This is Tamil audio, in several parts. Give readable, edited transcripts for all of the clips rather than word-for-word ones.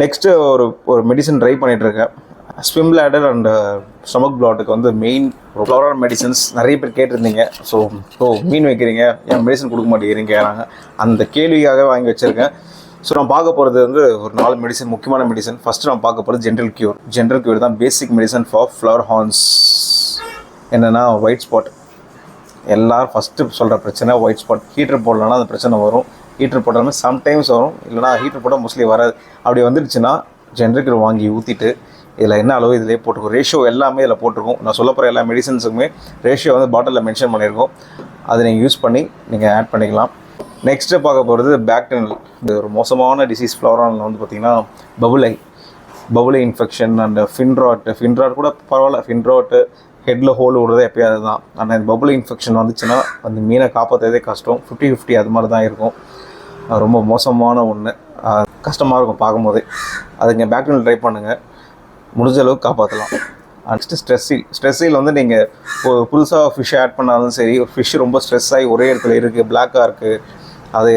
நெக்ஸ்ட்டு ஒரு மெடிசன் ட்ரை பண்ணிகிட்ருக்கேன். ஸ்விம் பிளாடர் அண்ட் ஸ்டொமக் பிளாட்டுக்கு வந்து மெயின் ஃப்ளோரல் மெடிசன்ஸ் நிறைய பேர் கேட்டிருந்தீங்க. ஸோ மீன் வைக்கிறீங்க, என் மெடிசன் கொடுக்க மாட்டேங்கிறீங்க அந்த கேள்விக்காக வாங்கி வச்சுருக்கேன். ஸோ நான் பார்க்க போகிறது வந்து ஒரு 4 மெடிசன், முக்கியமான மெடிசன். ஃபஸ்ட்டு நான் பார்க்க போகிறது ஜென்ரல் க்யூர் தான் பேசிக் மெடிசன் ஃபார் ஃப்ளவர் ஹார்ன்ஸ். என்னென்னா ஒயிட் ஸ்பாட். எல்லோரும் ஃபஸ்ட்டு சொல்கிற பிரச்சனை ஒயிட் ஸ்பாட். ஹீட்டர் போடலன்னா அந்த பிரச்சனை வரும். ஹீட்டர் போட்டாலுமே சம்டைம்ஸ் வரும், இல்லைனா ஹீட்டர் போட்டால் மோஸ்ட்லி வராது. அப்படி வந்துடுச்சுன்னா ஜென்ரல் க்யூர் வாங்கி ஊற்றிட்டு இதில் என்ன அளவு இதிலே போட்டிருக்கோம், ரேஷியோ எல்லாமே இதில் போட்டிருக்கோம். நான் சொல்ல போகிற எல்லா மெடிசன்ஸுக்குமே ரேஷியோ வந்து பாட்டிலில் மென்ஷன் பண்ணியிருக்கோம். அதை நீங்கள் யூஸ் பண்ணி நீங்கள் ஆட் பண்ணிக்கலாம். நெக்ஸ்ட்டு பார்க்க போகிறது பேக்டீரியல். இது ஒரு மோசமான டிசீஸ் ஃப்ளோரானில் வந்து பார்த்திங்கன்னா பபுளை இன்ஃபெக்ஷன் அண்ட் ஃபின்ராட் கூட பரவாயில்ல. ஃபின்ராட்டு ஹெட்டில் ஹோல் விடுறது எப்போயாவது தான். ஆனால் இந்த பபுளை இன்ஃபெக்ஷன் வந்துச்சுன்னா அந்த மீனை காப்பாற்றுறதே கஷ்டம். 50-50 அது மாதிரி தான் இருக்கும். ரொம்ப மோசமான ஒன்று, கஷ்டமாக இருக்கும் பார்க்கும்போதே. அதுங்க பேக்டீரியல் ட்ரை பண்ணுங்கள், முடிஞ்ச அளவுக்கு காப்பாற்றலாம். நெக்ஸ்ட்டு ஸ்ட்ரெஸ்ஸில் வந்து நீங்கள் புதுசாக ஃபிஷ் ஆட் பண்ணாலும் சரி, ஒரு ஃபிஷ் ரொம்ப ஸ்ட்ரெஸ் ஆகி ஒரே இடத்துல இருக்குது, பிளாக்காக இருக்குது, அதை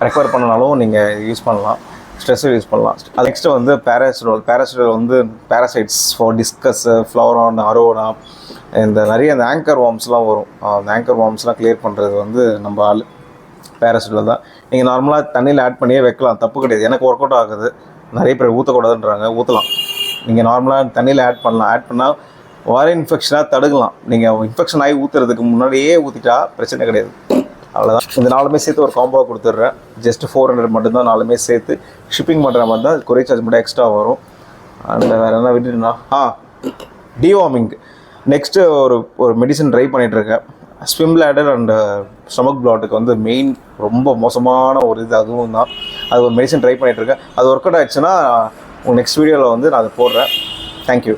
ரெக்கவர் பண்ணனாலும் நீங்கள் யூஸ் பண்ணலாம். ஸ்ட்ரெஸ்ஸை யூஸ் பண்ணலாம். அது நெக்ஸ்ட்டு வந்து பேராசிட்டோல் வந்து பேராசைட்ஸ் ஃபார் டிஸ்கஸ், ஃப்ளவரான், அரோனா, இந்த நிறைய அந்த ஆங்கர் வார்ம்ஸ்லாம் வரும். அந்த ஆங்கர் வார்ம்ஸ்லாம் கிளியர் பண்ணுறது வந்து நம்ம ஆள் பேராசிட்டோல் தான். நீங்கள் நார்மலாக தண்ணியில் ஆட் பண்ணியே வைக்கலாம், தப்பு கிடையாது. எனக்கு ஒர்க் அவுட் ஆகுது. நிறைய பேர் ஊற்றக்கூடாதுன்றாங்க, ஊற்றலாம். நீங்கள் நார்மலாக தண்ணியில் ஆட் பண்ணால் வர இன்ஃபெக்ஷனாக தடுக்கலாம். நீங்கள் இன்ஃபெக்ஷன் ஆகி ஊற்றுறதுக்கு முன்னாடியே ஊற்றிட்டா பிரச்சனை கிடையாது. அவ்வளோதான். இந்த 4மே சேர்த்து ஒரு காம்போ கொடுத்துட்றேன். ஜஸ்ட் 400 மட்டும்தான். 4மே சேர்த்து ஷிப்பிங் பண்ணுற மாதிரி தான். கொரியர் சார்ஜ் மட்டும் எக்ஸ்ட்ரா வரும். அண்ட் வேறு என்ன விட்டுனா டிவார்மிங். நெக்ஸ்ட்டு ஒரு மெடிசன் ட்ரை பண்ணிகிட்ருக்கேன். ஸ்விம் பிளாடர் அண்ட் ஸ்டொமக் பிளாட்டுக்கு வந்து மெயின் ரொம்ப மோசமான ஒரு இது அதுவும் தான். அது ஒரு மெடிசன் ட்ரை பண்ணிகிட்ருக்கேன். அது ஒர்க் அவுட் ஆகிடுச்சுன்னா நெக்ஸ்ட் வீடியோவில் வந்து நான் அதை போடுறேன். தேங்க்யூ.